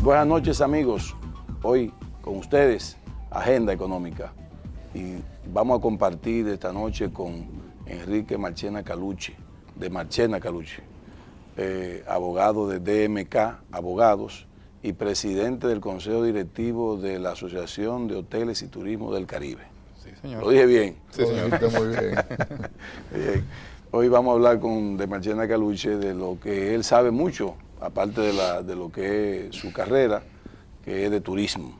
Buenas noches, amigos. Hoy con ustedes, Agenda Económica. Y vamos a compartir esta noche con Enrique Marchena Calucci, de Marchena Calucci, abogado de DMK Abogados y presidente del Consejo Directivo de la Asociación de Hoteles y Turismo del Caribe. Sí, señor. ¿Lo dije bien? Sí, señor. Muy bien. Bien. Hoy vamos a hablar de Marchena Calucci de lo que él sabe mucho, aparte de lo que es su carrera, que es de turismo.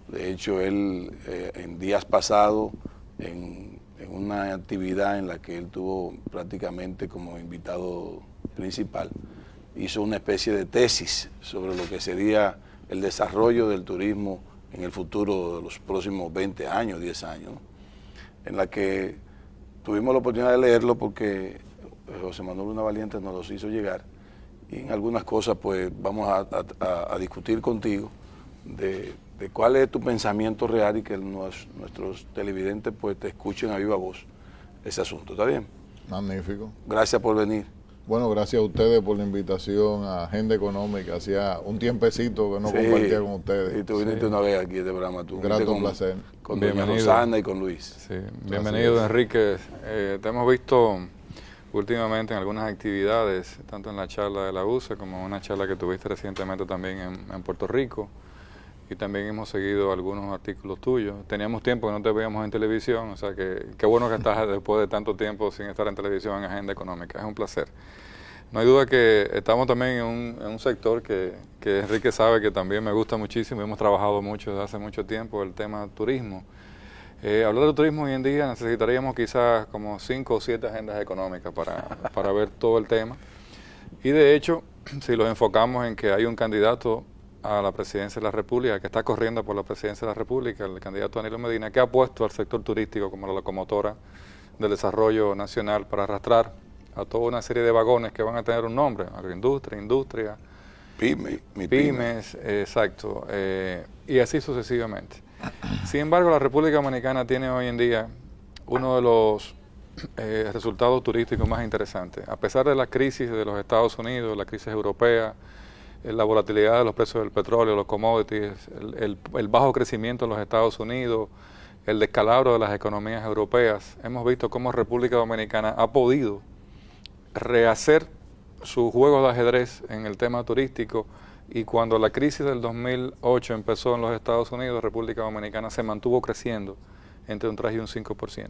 De hecho, él en días pasados, en una actividad en la que él tuvo prácticamente como invitado principal, hizo una especie de tesis sobre lo que sería el desarrollo del turismo en el futuro de los próximos 20 años, 10 años, ¿no? En la que tuvimos la oportunidad de leerlo porque José Manuel Luna Valiente nos los hizo llegar, y en algunas cosas pues vamos a discutir contigo de cuál es tu pensamiento real y que nuestros televidentes pues te escuchen a viva voz ese asunto. ¿Está bien? Magnífico. Gracias por venir. Bueno, gracias a ustedes por la invitación a Agenda Económica. Hacía un tiempecito que no compartía con ustedes. Y tú viniste una vez aquí a este programa. Tú grato placer. Con doña Rosana y con Luis. Sí, bienvenido, Enrique. Te hemos visto últimamente en algunas actividades, tanto en la charla de la UCE como en una charla que tuviste recientemente también en Puerto Rico. Y también hemos seguido algunos artículos tuyos. Teníamos tiempo que no te veíamos en televisión, o sea que qué bueno que estás después de tanto tiempo sin estar en televisión en Agenda Económica. Es un placer. No hay duda que estamos también en un sector que Enrique sabe que también me gusta muchísimo y hemos trabajado mucho desde hace mucho tiempo, el tema turismo. Hablar de turismo hoy en día necesitaríamos quizás como 5 o 7 agendas económicas para ver todo el tema. Y de hecho, si los enfocamos en que hay un candidato a la presidencia de la República, que está corriendo por la presidencia de la República, el candidato Danilo Medina, que ha puesto al sector turístico como la locomotora del desarrollo nacional para arrastrar a toda una serie de vagones que van a tener un nombre, agroindustria, pymes, exacto, y así sucesivamente. Sin embargo, la República Dominicana tiene hoy en día uno de los resultados turísticos más interesantes. A pesar de la crisis de los Estados Unidos, la crisis europea, la volatilidad de los precios del petróleo, los commodities, el bajo crecimiento en los Estados Unidos, el descalabro de las economías europeas, hemos visto cómo República Dominicana ha podido rehacer su juego de ajedrez en el tema turístico, y cuando la crisis del 2008 empezó en los Estados Unidos, República Dominicana se mantuvo creciendo entre un 3 y un 5%.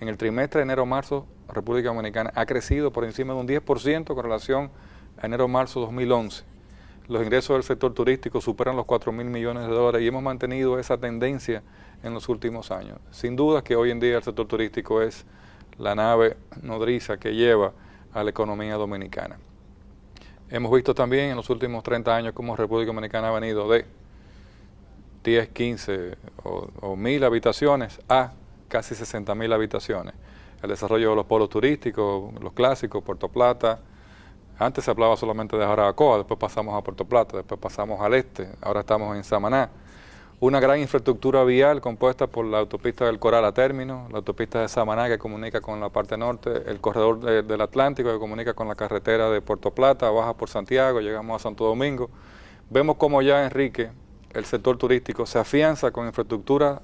En el trimestre de enero-marzo, República Dominicana ha crecido por encima de un 10% con relación a enero-marzo 2011. Los ingresos del sector turístico superan los 4.000 millones de dólares y hemos mantenido esa tendencia en los últimos años. Sin duda que hoy en día el sector turístico es la nave nodriza que lleva a la economía dominicana. Hemos visto también en los últimos 30 años cómo República Dominicana ha venido de 10, 15 o 1.000 habitaciones a casi 60.000 habitaciones. El desarrollo de los polos turísticos, los clásicos, Puerto Plata. Antes se hablaba solamente de Jarabacoa, después pasamos a Puerto Plata, después pasamos al este, ahora estamos en Samaná. Una gran infraestructura vial compuesta por la autopista del Coral a Término, la autopista de Samaná que comunica con la parte norte, el corredor del Atlántico que comunica con la carretera de Puerto Plata, baja por Santiago, llegamos a Santo Domingo. Vemos cómo ya, Enrique, el sector turístico se afianza con infraestructura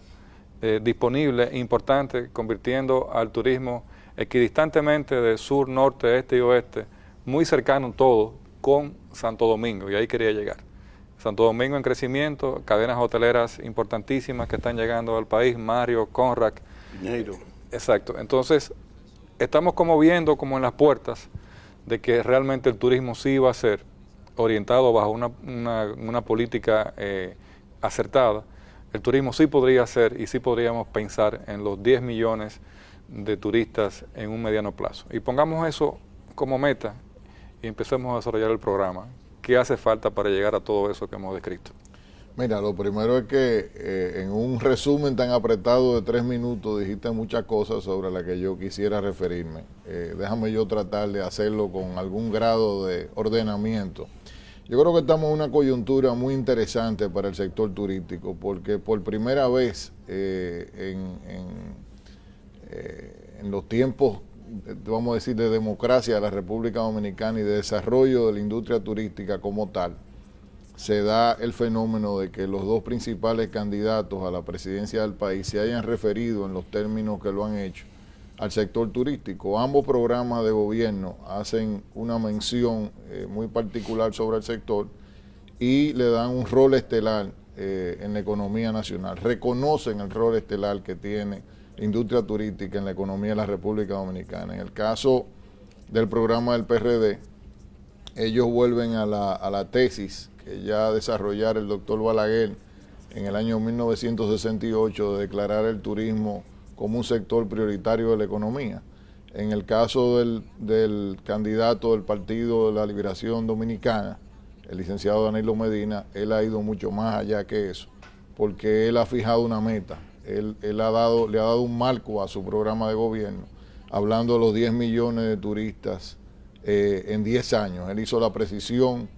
disponible e importante, convirtiendo al turismo equidistantemente de sur, norte, este y oeste, muy cercano todo con Santo Domingo, y ahí quería llegar. Santo Domingo en crecimiento, cadenas hoteleras importantísimas que están llegando al país, Mario, Conrad. Piñeiro. Exacto. Entonces, estamos como viendo como en las puertas de que realmente el turismo sí va a ser orientado bajo una política acertada. El turismo sí podría ser y sí podríamos pensar en los 10 millones de turistas en un mediano plazo. Y pongamos eso como meta y empecemos a desarrollar el programa. ¿Qué hace falta para llegar a todo eso que hemos descrito? Mira, lo primero es que en un resumen tan apretado de 3 minutos dijiste muchas cosas sobre las que yo quisiera referirme. Déjame yo tratar de hacerlo con algún grado de ordenamiento. Yo creo que estamos en una coyuntura muy interesante para el sector turístico, porque por primera vez en los tiempos, vamos a decir, de democracia de la República Dominicana y de desarrollo de la industria turística como tal, se da el fenómeno de que los dos principales candidatos a la presidencia del país se hayan referido en los términos que lo han hecho al sector turístico. Ambos programas de gobierno hacen una mención muy particular sobre el sector y le dan un rol estelar en la economía nacional. Reconocen el rol estelar que tiene la industria turística en la economía de la República Dominicana. En el caso del programa del PRD, ellos vuelven a la tesis que ya desarrollara el doctor Balaguer en el año 1968 de declarar el turismo como un sector prioritario de la economía. En el caso del candidato del Partido de la Liberación Dominicana, el licenciado Danilo Medina, él ha ido mucho más allá que eso, porque él ha fijado una meta, él le ha dado un marco a su programa de gobierno, hablando de los 10 millones de turistas en 10 años. Él hizo la precisión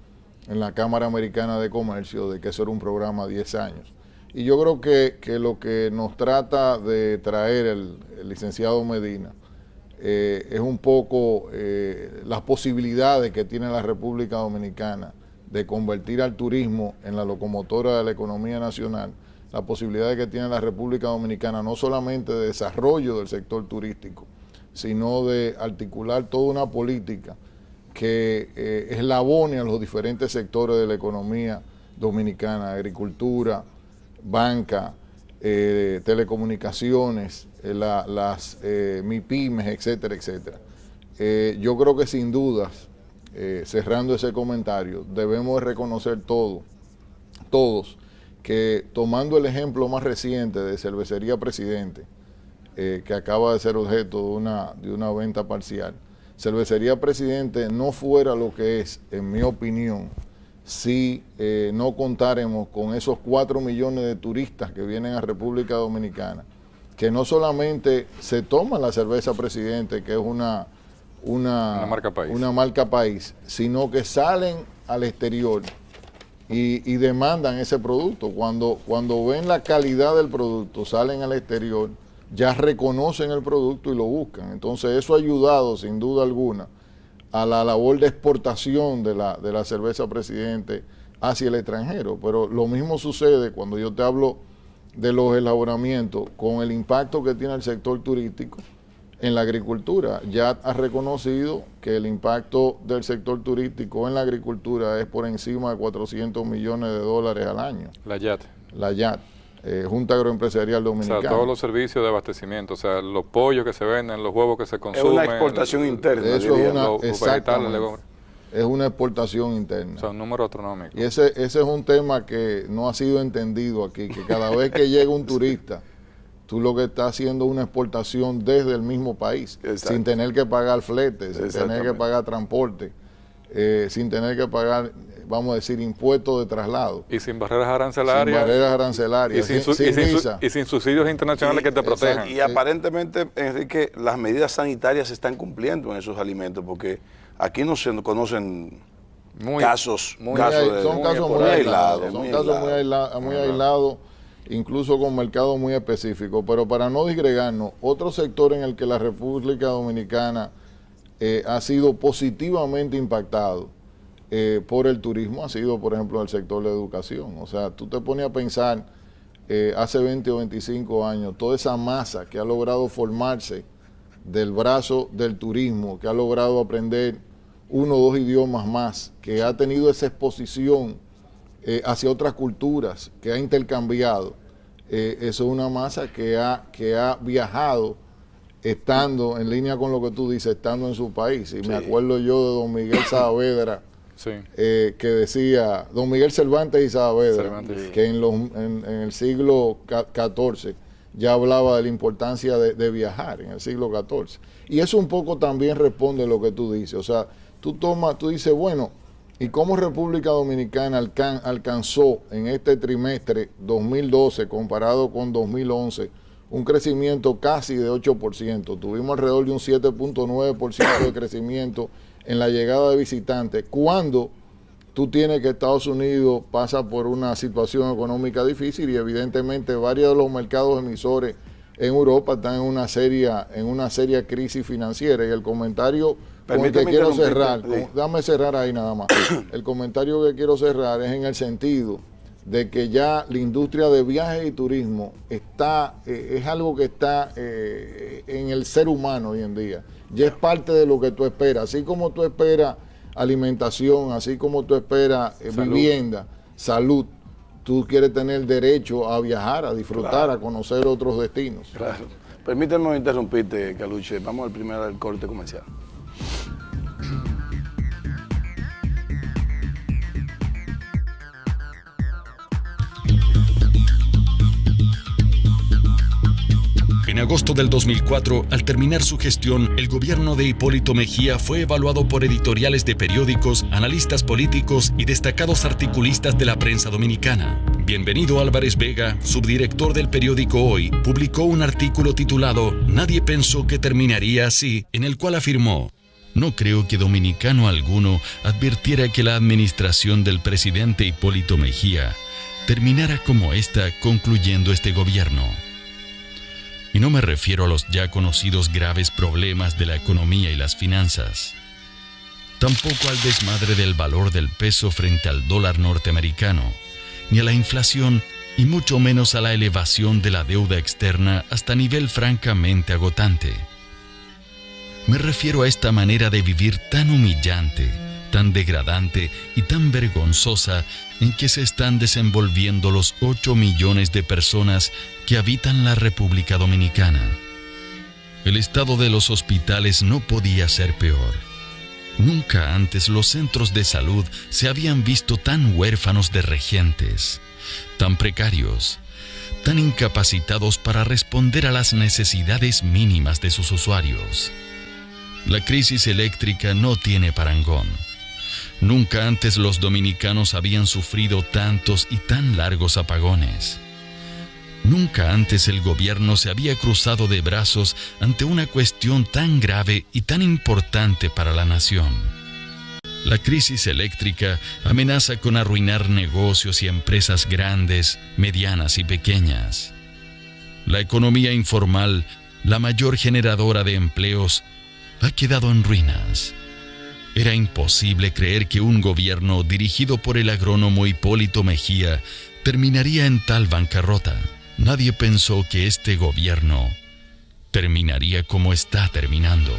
en la Cámara Americana de Comercio de que eso era un programa de 10 años. Y yo creo que lo que nos trata de traer el licenciado Medina es un poco las posibilidades que tiene la República Dominicana de convertir al turismo en la locomotora de la economía nacional, las posibilidades que tiene la República Dominicana no solamente de desarrollo del sector turístico, sino de articular toda una política que eslabone a los diferentes sectores de la economía dominicana, agricultura, banca, telecomunicaciones, las MIPYMES, etcétera, etcétera. Yo creo que sin dudas, cerrando ese comentario, debemos reconocer todos, que tomando el ejemplo más reciente de Cervecería Presidente, que acaba de ser objeto de una venta parcial, Cervecería Presidente no fuera lo que es, en mi opinión, si no contáramos con esos 4 millones de turistas que vienen a República Dominicana, que no solamente se toman la cerveza Presidente, que es una marca país, sino que salen al exterior y demandan ese producto. Cuando ven la calidad del producto, salen al exterior, ya reconocen el producto y lo buscan. Entonces eso ha ayudado sin duda alguna a la labor de exportación de la cerveza Presidente hacia el extranjero. Pero lo mismo sucede cuando yo te hablo de los elaboramientos con el impacto que tiene el sector turístico en la agricultura. Ya ha reconocido que el impacto del sector turístico en la agricultura es por encima de 400 millones de dólares al año. La YAT, Junta Agroempresarial Dominicana. O sea, todos los servicios de abastecimiento, o sea, los pollos que se venden, los huevos que se consumen. Es una exportación interna. Eso es una exportación interna. O sea, un número astronómico. Y ese es un tema que no ha sido entendido aquí, que cada vez que llega un turista, tú lo que estás haciendo es una exportación desde el mismo país, sin tener que pagar fletes, sin tener que pagar transporte, sin tener que pagar, vamos a decir, impuestos de traslado. Y sin barreras arancelarias. Sin barreras arancelarias. Y sin subsidios internacionales que te protejan. Y aparentemente, Enrique, las medidas sanitarias se están cumpliendo en esos alimentos, porque aquí no se conocen casos muy aislados. Son casos muy aislados, incluso con mercados muy específicos. Pero para no disgregarnos, otro sector en el que la República Dominicana ha sido positivamente impactado por el turismo ha sido, por ejemplo, el sector de educación. O sea, tú te pones a pensar hace 20 o 25 años, toda esa masa que ha logrado formarse del brazo del turismo, que ha logrado aprender 1 o 2 idiomas más, que ha tenido esa exposición hacia otras culturas, que ha intercambiado. Eso es una masa que ha viajado estando en línea con lo que tú dices, estando en su país. Y me acuerdo yo de don Miguel Saavedra, que decía, don Miguel Cervantes y Saavedra, que en el siglo XIV ya hablaba de la importancia de viajar, en el siglo XIV. Y eso un poco también responde a lo que tú dices. O sea, tú dices, bueno, ¿y cómo República Dominicana alcanzó en este trimestre 2012 comparado con 2011 un crecimiento casi de 8%? Tuvimos alrededor de un 7.9% de crecimiento en la llegada de visitantes, cuando tú tienes que Estados Unidos pasa por una situación económica difícil y evidentemente varios de los mercados emisores en Europa están en una seria crisis financiera. Y el comentario con el que quiero cerrar, dame cerrar ahí nada más. El comentario que quiero cerrar es en el sentido de que ya la industria de viajes y turismo es algo que está en el ser humano hoy en día. Ya es parte de lo que tú esperas. Así como tú esperas alimentación, así como tú esperas vivienda, salud, tú quieres tener derecho a viajar, a disfrutar, claro, a conocer otros destinos. Claro. Permíteme interrumpirte, Caluche. Vamos al corte comercial. En agosto del 2004, al terminar su gestión, el gobierno de Hipólito Mejía fue evaluado por editoriales de periódicos, analistas políticos y destacados articulistas de la prensa dominicana. Bienvenido Álvarez Vega, subdirector del periódico Hoy, publicó un artículo titulado "Nadie pensó que terminaría así", en el cual afirmó: "No creo que dominicano alguno advirtiera que la administración del presidente Hipólito Mejía terminara como esta, concluyendo este gobierno". Y no me refiero a los ya conocidos graves problemas de la economía y las finanzas. Tampoco al desmadre del valor del peso frente al dólar norteamericano, ni a la inflación, y mucho menos a la elevación de la deuda externa hasta nivel francamente agotante. Me refiero a esta manera de vivir tan humillante, tan degradante y tan vergonzosa en que se están desenvolviendo los 8 millones de personas que habitan la República Dominicana. El estado de los hospitales no podía ser peor. Nunca antes los centros de salud se habían visto tan huérfanos de regentes, tan precarios, tan incapacitados para responder a las necesidades mínimas de sus usuarios. La crisis eléctrica no tiene parangón. Nunca antes los dominicanos habían sufrido tantos y tan largos apagones. Nunca antes el gobierno se había cruzado de brazos ante una cuestión tan grave y tan importante para la nación. La crisis eléctrica amenaza con arruinar negocios y empresas grandes, medianas y pequeñas. La economía informal, la mayor generadora de empleos, ha quedado en ruinas. Era imposible creer que un gobierno dirigido por el agrónomo Hipólito Mejía terminaría en tal bancarrota. Nadie pensó que este gobierno terminaría como está terminando.